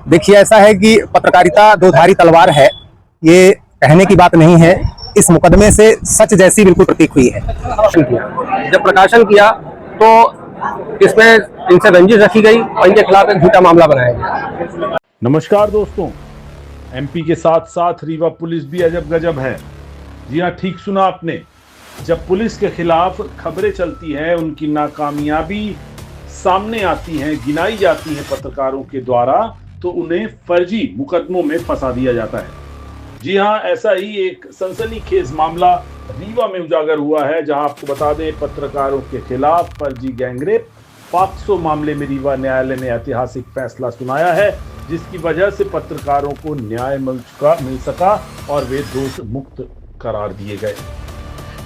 देखिए, ऐसा है कि पत्रकारिता दोधारी तलवार है, ये कहने की बात नहीं है। इस मुकदमे से सच जैसी बिल्कुल प्रतीक हुई है। जब प्रकाशन किया तो इसमें इनसे रंजिश रखी गई और इनके खिलाफ एक झूठा मामला बनाया गया। नमस्कार दोस्तों, एमपी के साथ साथ रीवा पुलिस भी अजब गजब है। जी हाँ, ठीक सुना आपने। जब पुलिस के खिलाफ खबरें चलती हैं, उनकी नाकामयाबी सामने आती हैं, गिनाई जाती है पत्रकारों के द्वारा, तो उन्हें फर्जी मुकदमों में फंसा दिया जाता है। जी हाँ, ऐसा ही एक सनसनीखेज मामला रीवा में उजागर हुआ है, जहां आपको बता दें पत्रकारों के खिलाफ फर्जी गैंगरेप पॉक्सो मामले में रीवा न्यायालय ने ऐतिहासिक फैसला सुनाया है, जिसकी वजह से पत्रकारों को न्याय मिल सका और वे दोष मुक्त करार दिए गए।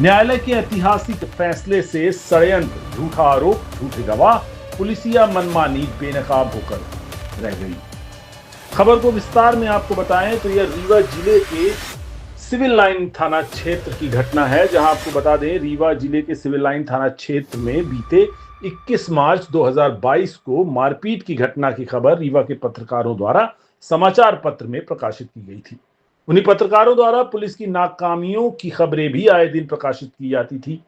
न्यायालय के ऐतिहासिक फैसले से षड्यंत्र, झूठा आरोप, झूठे गवाह, पुलिसिया मनमानी बेनकाब होकर रह गई। खबर को विस्तार में आपको बताएं तो यह रीवा जिले के सिविल लाइन थाना क्षेत्र की घटना है, जहां आपको बता दें रीवा जिले के सिविल लाइन थाना क्षेत्र में बीते 21 मार्च 2022 को मारपीट की घटना की खबर रीवा के पत्रकारों द्वारा समाचार पत्र में प्रकाशित की गई थी। उन्हीं पत्रकारों द्वारा पुलिस की नाकामियों की खबरें भी आए दिन प्रकाशित की जाती थी।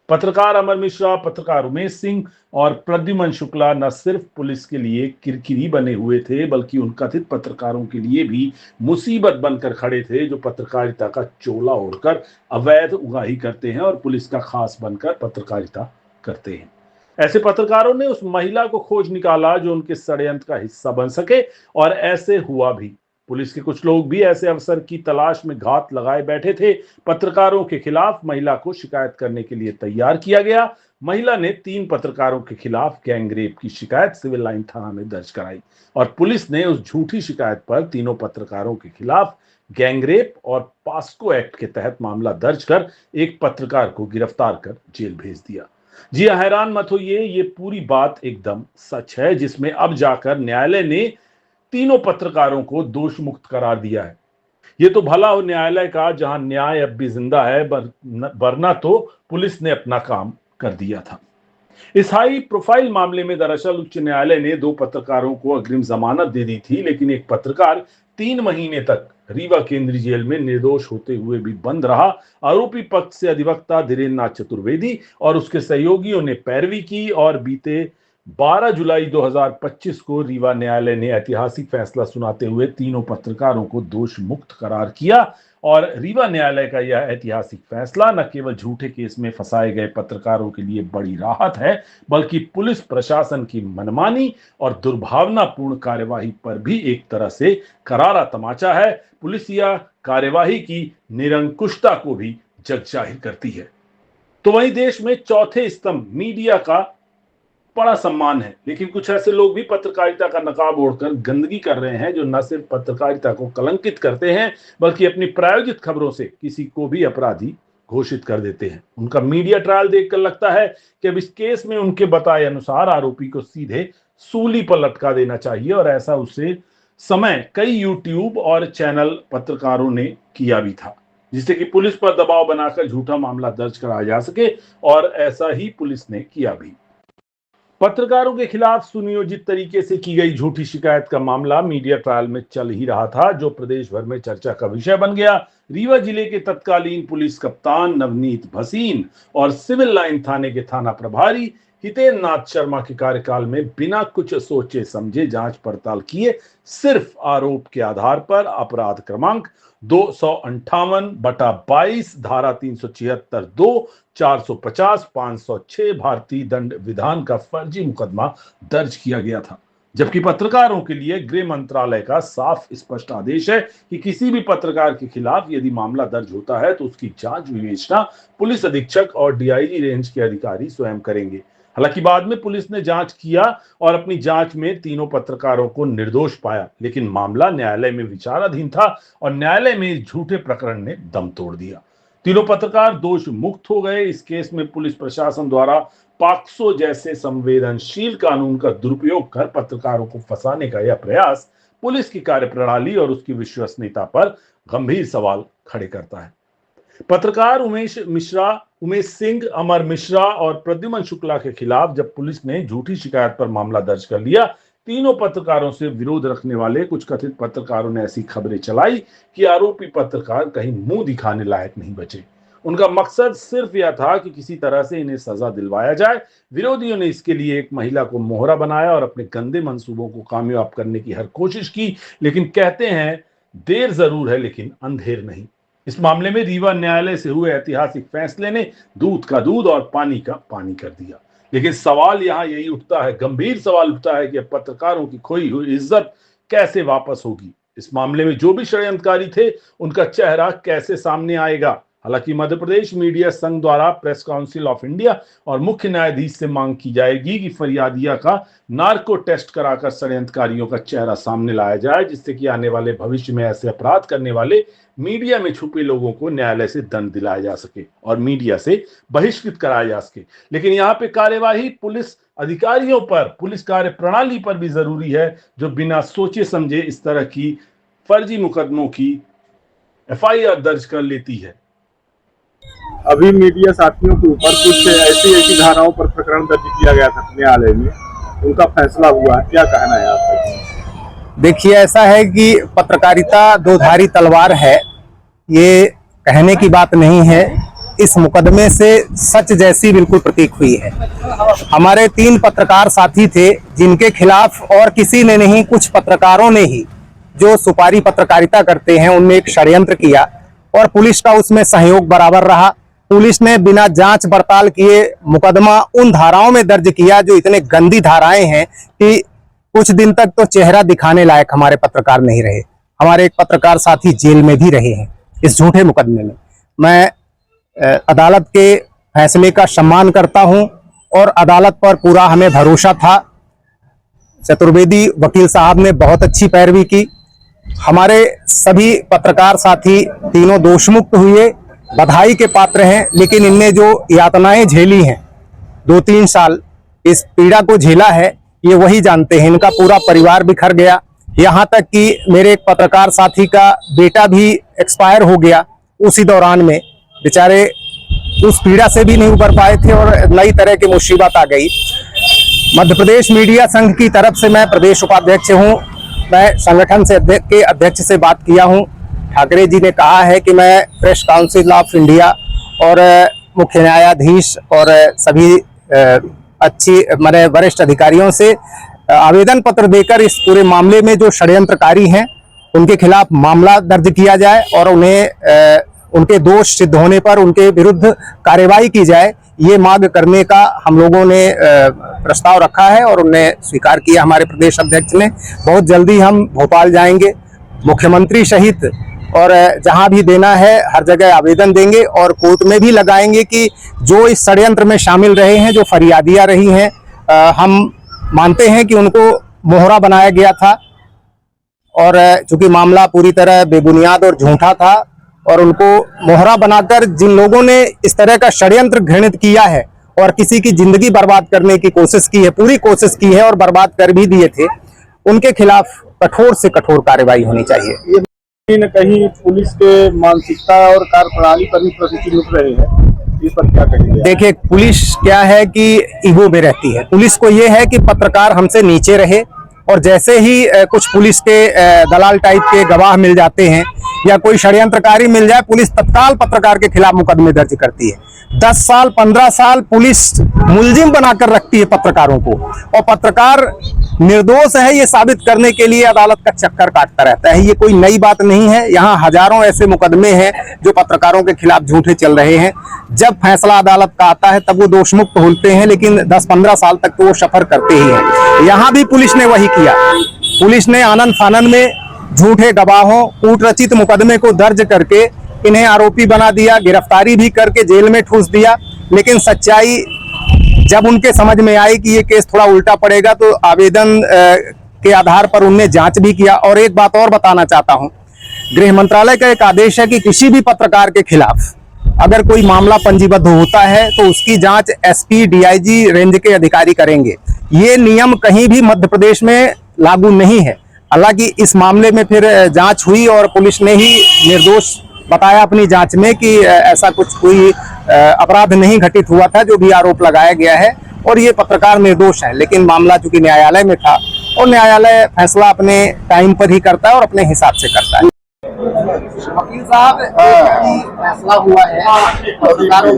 पत्रकार अमर मिश्रा, पत्रकार उमेश सिंह और प्रद्युमन शुक्ला न सिर्फ पुलिस के लिए किरकिरी बने हुए थे, बल्कि उन कथित पत्रकारों के लिए भी मुसीबत बनकर खड़े थे, जो पत्रकारिता का चोला ओढ़कर अवैध उगाही करते हैं और पुलिस का खास बनकर पत्रकारिता करते हैं। ऐसे पत्रकारों ने उस महिला को खोज निकाला जो उनके षड्यंत्र का हिस्सा बन सके, और ऐसे हुआ भी। पुलिस के कुछ लोग भी ऐसे अवसर की तलाश में घात लगाए बैठे थे। पत्रकारों के खिलाफ महिला को शिकायत करने के लिए तैयार किया गया। महिला ने 3 पत्रकारों के खिलाफ गैंगरेप की शिकायत सिविल लाइन थाना में दर्ज कराई, और पुलिस ने उस झूठी शिकायत पर तीनों पत्रकारों के खिलाफ गैंगरेप और पॉस्को एक्ट के तहत मामला दर्ज कर एक पत्रकार को गिरफ्तार कर जेल भेज दिया। जी, हैरान मत होइए, ये पूरी बात एकदम सच है, जिसमें अब जाकर न्यायालय ने तीनों पत्रकारों को दोष मुक्त करार दिया है। ये तो भला हो न्यायालय का, जहां न्याय अब भी जिंदा है, वरना तो पुलिस ने अपना काम कर दिया था। इस हाई प्रोफाइल मामले में दरअसल उच्च न्यायालय ने 2 पत्रकारों को अग्रिम जमानत दे दी थी, लेकिन एक पत्रकार 3 महीने तक रीवा केंद्रीय जेल में निर्दोष होते हुए भी बंद रहा। आरोपी पक्ष से अधिवक्ता धीरेन्द्र नाथ चतुर्वेदी और उसके सहयोगियों ने पैरवी की, और बीते 12 जुलाई 2025 को रीवा न्यायालय ने ऐतिहासिक फैसला सुनाते हुए तीनों पत्रकारों को दोष मुक्त करार किया। और रीवा न्यायालय का यह ऐतिहासिक फैसला न केवल झूठे केस में फंसाए गए पत्रकारों के लिए बड़ी राहत है, बल्कि पुलिस प्रशासन की मनमानी और दुर्भावनापूर्ण कार्यवाही पर भी एक तरह से करारा तमाचा है। पुलिसिया कार्यवाही की निरंकुशता को भी जग जाहिर करती है। तो वहीं देश में चौथे स्तंभ मीडिया का बड़ा सम्मान है, लेकिन कुछ ऐसे लोग भी पत्रकारिता का नकाब ओढ़कर गंदगी कर रहे हैं, जो न सिर्फ पत्रकारिता को कलंकित करते हैं, बल्कि अपनी प्रायोजित खबरों से किसी को भी अपराधी घोषित कर देते हैं। उनका मीडिया ट्रायल देखकर लगता है कि अब इस केस में उनके बताए अनुसार आरोपी को सीधे सूली पर लटका देना चाहिए, और ऐसा उसे समय कई यूट्यूब और चैनल पत्रकारों ने किया भी था, जिससे कि पुलिस पर दबाव बनाकर झूठा मामला दर्ज कराया जा सके, और ऐसा ही पुलिस ने किया भी। पत्रकारों के खिलाफ सुनियोजित तरीके से की गई झूठी शिकायत का मामला मीडिया ट्रायल में चल ही रहा था, जो प्रदेश भर में चर्चा का विषय बन गया। रीवा जिले के तत्कालीन पुलिस कप्तान नवनीत भसीन और सिविल लाइन थाने के थाना प्रभारी हितेन नाथ शर्मा के कार्यकाल में बिना कुछ सोचे समझे जांच पड़ताल किए, सिर्फ आरोप के आधार पर अपराध क्रमांक 258/22 धारा 376(2), 450, 506 भारतीय दंड विधान का फर्जी मुकदमा दर्ज किया गया था। जबकि पत्रकारों के लिए गृह मंत्रालय का साफ स्पष्ट आदेश है कि किसी भी पत्रकार के खिलाफ यदि मामला दर्ज होता है तो उसकी जांच विवेचना पुलिस अधीक्षक और डीआईजी रेंज के अधिकारी स्वयं करेंगे। हालांकि बाद में पुलिस ने जांच किया और अपनी जांच में तीनों पत्रकारों को निर्दोष पाया, लेकिन मामला न्यायालय में विचाराधीन था और न्यायालय में इस झूठे प्रकरण ने दम तोड़ दिया। तीनों पत्रकार दोष मुक्त हो गए। इस केस में पुलिस प्रशासन द्वारा पॉक्सो जैसे संवेदनशील कानून का दुरुपयोग कर पत्रकारों को फंसाने का यह प्रयास पुलिस की कार्यप्रणाली और उसकी विश्वसनीयता पर गंभीर सवाल खड़े करता है। पत्रकार उमेश सिंह, अमर मिश्रा और प्रद्युमन शुक्ला के खिलाफ जब पुलिस ने झूठी शिकायत पर मामला दर्ज कर लिया, तीनों पत्रकारों से विरोध रखने वाले कुछ कथित पत्रकारों ने ऐसी खबरें चलाई कि आरोपी पत्रकार कहीं मुंह दिखाने लायक नहीं बचे। उनका मकसद सिर्फ यह था कि किसी तरह से इन्हें सजा दिलवाया जाए। विरोधियों ने इसके लिए एक महिला को मोहरा बनाया और अपने गंदे मंसूबों को कामयाब करने की हर कोशिश की, लेकिन कहते हैं देर जरूर है लेकिन अंधेर नहीं। इस मामले में रीवा न्यायालय से हुए ऐतिहासिक फैसले ने दूध का दूध और पानी का पानी कर दिया। लेकिन सवाल यहाँ यही उठता है, गंभीर सवाल उठता है कि अब पत्रकारों की खोई हुई इज्जत कैसे वापस होगी। इस मामले में जो भी षड्यंत्रकारी थे उनका चेहरा कैसे सामने आएगा। हालांकि मध्य प्रदेश मीडिया संघ द्वारा प्रेस काउंसिल ऑफ इंडिया और मुख्य न्यायाधीश से मांग की जाएगी कि फरियादिया का नार्को टेस्ट कराकर षड्यंत्रकारियों का चेहरा सामने लाया जाए, जिससे कि आने वाले भविष्य में ऐसे अपराध करने वाले मीडिया में छुपे लोगों को न्यायालय से दंड दिलाया जा सके और मीडिया से बहिष्कृत कराया जा सके। लेकिन यहाँ पे कार्यवाही पुलिस अधिकारियों पर, पुलिस कार्य प्रणाली पर भी जरूरी है, जो बिना सोचे समझे इस तरह की फर्जी मुकदमों की FIR दर्ज कर लेती है। अभी मीडिया साथियों के ऊपर कुछ ऐसी धाराओं पर प्रकरण दर्ज किया गया था न्यायालय में, उनका फैसला हुआ, क्या कहना है आपका? देखिए, ऐसा है कि पत्रकारिता दो धारी तलवार है, ये कहने की बात नहीं है। इस मुकदमे से सच जैसी बिल्कुल प्रतीक हुई है। हमारे 3 पत्रकार साथी थे जिनके खिलाफ और किसी ने नहीं, कुछ पत्रकारों ने ही, जो सुपारी पत्रकारिता करते हैं, उनने एक षड्यंत्र किया और पुलिस का उसमें सहयोग बराबर रहा। पुलिस ने बिना जांच पड़ताल किए मुकदमा उन धाराओं में दर्ज किया जो इतने गंदी धाराएं हैं कि कुछ दिन तक तो चेहरा दिखाने लायक हमारे पत्रकार नहीं रहे। हमारे एक पत्रकार साथी जेल में भी रहे हैं इस झूठे मुकदमे में। मैं अदालत के फैसले का सम्मान करता हूं और अदालत पर पूरा हमें भरोसा था। चतुर्वेदी वकील साहब ने बहुत अच्छी पैरवी की। हमारे सभी पत्रकार साथी तीनों दोषमुक्त हुए, बधाई के पात्र हैं। लेकिन इनने जो यातनाएं झेली हैं, 2-3 साल इस पीड़ा को झेला है, ये वही जानते हैं। इनका पूरा परिवार बिखर गया, यहाँ तक कि मेरे एक पत्रकार साथी का बेटा भी एक्सपायर हो गया उसी दौरान में। बेचारे उस पीड़ा से भी नहीं उबर पाए थे और नई तरह की मुसीबत आ गई। मध्य प्रदेश मीडिया संघ की तरफ से मैं प्रदेश उपाध्यक्ष हूँ। मैं संगठन से के अध्यक्ष से बात किया हूँ। ठाकरे जी ने कहा है कि मैं प्रेस काउंसिल ऑफ इंडिया और मुख्य न्यायाधीश और सभी मैंने वरिष्ठ अधिकारियों से आवेदन पत्र देकर इस पूरे मामले में जो षड्यंत्रकारी हैं उनके खिलाफ मामला दर्ज किया जाए और उन्हें उनके दोष सिद्ध होने पर उनके विरुद्ध कार्यवाही की जाए। ये मांग करने का हम लोगों ने प्रस्ताव रखा है और उन्हें स्वीकार किया हमारे प्रदेश अध्यक्ष ने। बहुत जल्दी हम भोपाल जाएंगे, मुख्यमंत्री सहित, और जहां भी देना है हर जगह आवेदन देंगे और कोर्ट में भी लगाएंगे कि जो इस षड्यंत्र में शामिल रहे हैं, जो फरियादियां रही हैं, हम मानते हैं कि उनको मोहरा बनाया गया था और चूंकि मामला पूरी तरह बेबुनियाद और झूठा था और उनको मोहरा बनाकर जिन लोगों ने इस तरह का षड्यंत्र घृणित किया है और किसी की जिंदगी बर्बाद करने की कोशिश की है, पूरी कोशिश की है और बर्बाद कर भी दिए थे, उनके खिलाफ कठोर से कठोर कार्रवाई होनी चाहिए। कहीं न कहीं पुलिस के मानसिकता और कार्यप्रणाली पर भी प्रश्न उठ रहे हैं, इस पर क्या कहेंगे? देखिए, पुलिस क्या है कि ईगो में रहती है। पुलिस को ये है कि पत्रकार हमसे नीचे रहे और जैसे ही कुछ पुलिस के दलाल टाइप के गवाह मिल जाते हैं या कोई षड्यंत्रकारी मिल जाए, पुलिस तत्काल पत्रकार के खिलाफ मुकदमे दर्ज करती है। 10 साल 15 साल पुलिस मुलजिम बनाकर रखती है पत्रकारों को और पत्रकार निर्दोष है ये साबित करने के लिए अदालत का चक्कर काटता रहता है। ये कोई नई बात नहीं है। यहाँ हजारों ऐसे मुकदमे हैं जो पत्रकारों के खिलाफ झूठे चल रहे हैं। जब फैसला अदालत का आता है तब वो दोषमुक्त होते हैं, लेकिन 10-15 साल तक तो वो सफर करते ही हैं। यहाँ भी पुलिस ने वही किया। पुलिस ने आनंद फानन में झूठे गवाहों, कूटरचित मुकदमे को दर्ज करके इन्हें आरोपी बना दिया, गिरफ्तारी भी करके जेल में ठूस दिया। लेकिन सच्चाई जब उनके समझ में आई कि ये केस थोड़ा उल्टा पड़ेगा तो आवेदन के आधार पर उनने जांच भी किया। और एक बात और बताना चाहता हूं, गृह मंत्रालय का एक आदेश है कि किसी भी पत्रकार के खिलाफ अगर कोई मामला पंजीबद्ध होता है तो उसकी जांच SP DIG रेंज के अधिकारी करेंगे। ये नियम कहीं भी मध्य प्रदेश में लागू नहीं है। हालांकि इस मामले में फिर जांच हुई और पुलिस ने ही निर्दोष बताया अपनी जांच में कि ऐसा कुछ कोई अपराध नहीं घटित हुआ था, जो भी आरोप लगाया गया है, और ये पत्रकार निर्दोष है। लेकिन मामला चूंकि न्यायालय में था और न्यायालय फैसला अपने टाइम पर ही करता है और अपने हिसाब से करता है। वकील साहब, फैसला हुआ है पत्रकारों के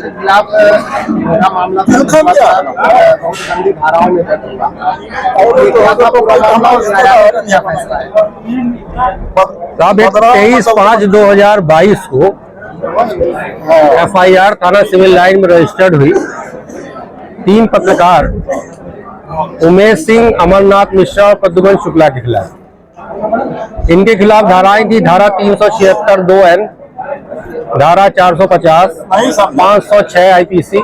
खिलाफ का मामला बहुत गंदी धाराओं में दर्ज हुआ साहब 23/5/2022 को FIR थाना सिविल लाइन में रजिस्टर्ड हुई। 3 पत्रकार उमेश सिंह, अमरनाथ मिश्रा और प्रद्युमन शुक्ला के खिलाफ, इनके खिलाफ धाराएं थी धारा 376 2N, धारा 450, 506 IPC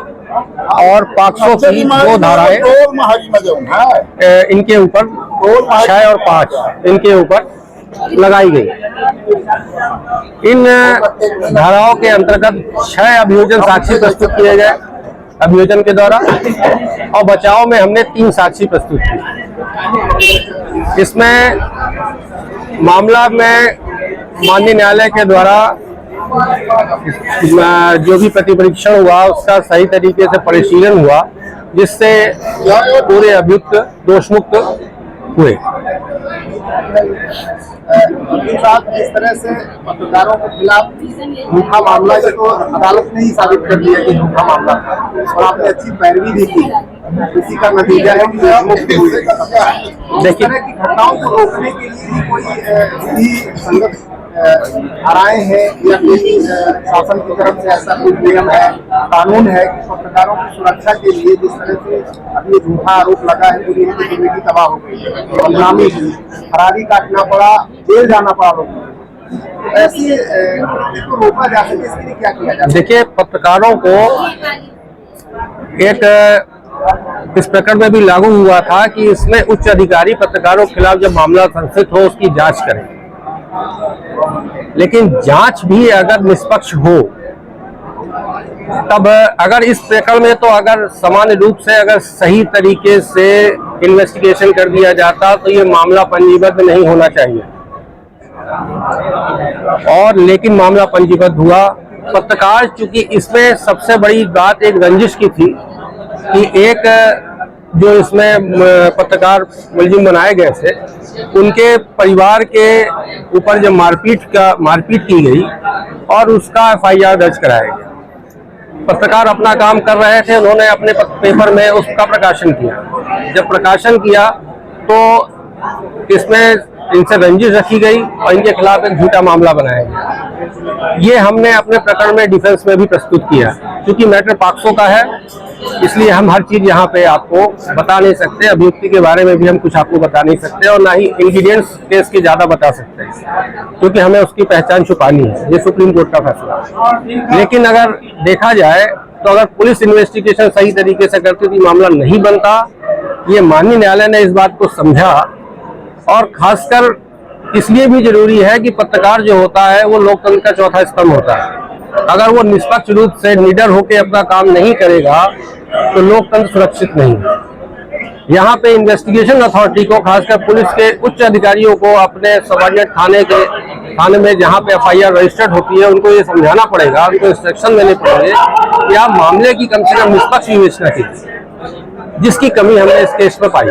और 500 की 2 धाराएं इनके ऊपर 6 और 5 इनके ऊपर लगाई गई। इन धाराओं के अंतर्गत 6 अभियोजन साक्षी प्रस्तुत किए गए अभियोजन के द्वारा, और बचाव में हमने 3 साक्षी प्रस्तुत की। इसमें मामला में माननीय न्यायालय के द्वारा जो भी प्रतिपरीक्षण हुआ उसका सही तरीके से परिशीलन हुआ, जिससे पूरे अभियुक्त दोषमुक्त हुए। वकील साहब, इस तरह से पत्रकारों के खिलाफ झूठा मामला ये तो अदालत ने ही साबित कर दिया कि झूठा मामला था, और आपने अच्छी पैरवी भी की, इसी का नतीजा है कि मुक्त हुए। देखिए, की घटनाओं को रोकने के लिए कोई संगत धाराएं हैं या कोई शासन की तरफ से ऐसा कोई नियम है, कानून है कि पत्रकारों की सुरक्षा के लिए, जिस तरह से अभी ये झूठा आरोप लगा है, पूरी इनकी जिंदगी तबाह हो गई, बदनामी की, फरारी काटना पड़ा, जेल जाना पड़ा लोगों को, ऐसी को रोका जा सके इसके लिए क्या किया जाए? देखिए, पत्रकारों को एक इस प्रकरण में भी लागू हुआ था कि इसमें उच्च अधिकारी पत्रकारों के खिलाफ जब मामला संस्थित हो उसकी जांच करें, लेकिन जांच भी अगर निष्पक्ष हो, तब अगर इस प्रकरण में तो अगर सामान्य रूप से अगर सही तरीके से इन्वेस्टिगेशन कर दिया जाता तो ये मामला पंजीबद्ध नहीं होना चाहिए, और लेकिन मामला पंजीबद्ध हुआ। पत्रकार, चूंकि इसमें सबसे बड़ी बात एक रंजिश की थी कि एक जो इसमें पत्रकार मुलजिम बनाए गए थे, उनके परिवार के ऊपर जब मारपीट की गई और उसका FIR दर्ज कराया गया। पत्रकार अपना काम कर रहे थे, उन्होंने अपने पेपर में उसका प्रकाशन किया। जब प्रकाशन किया तो इसमें इनसे रंजिश रखी गई और इनके खिलाफ एक झूठा मामला बनाया गया। ये हमने अपने प्रकरण में डिफेंस में भी प्रस्तुत किया। क्योंकि मैटर पॉक्सो का है, इसलिए हम हर चीज यहाँ पे आपको बता नहीं सकते, अभियुक्ति के बारे में भी हम कुछ आपको बता नहीं सकते, और ना ही इंग्रीडियंट्स केस के ज्यादा बता सकते हैं, क्योंकि हमें उसकी पहचान छुपानी है। ये सुप्रीम कोर्ट का फैसला। लेकिन अगर देखा जाए तो अगर पुलिस इन्वेस्टिगेशन सही तरीके से करती तो मामला नहीं बनता। ये माननीय न्यायालय ने इस बात को समझा, और खासकर इसलिए भी जरूरी है कि पत्रकार जो होता है वो लोकतंत्र का चौथा स्तंभ होता है। अगर वो निष्पक्ष रूप से निडर होकर अपना काम नहीं करेगा तो लोकतंत्र सुरक्षित नहीं है। यहाँ पे इन्वेस्टिगेशन अथॉरिटी को, खासकर पुलिस के उच्च अधिकारियों को अपने सबॉर्डिनेट थाने में जहाँ पे FIR रजिस्टर्ड होती है, उनको ये समझाना पड़ेगा, उनको इंस्ट्रक्शन देने पड़ेंगे कि आप मामले की कम से कम निष्पक्ष विवेचना कीजिए, जिसकी कमी हमने इस केस में पाई।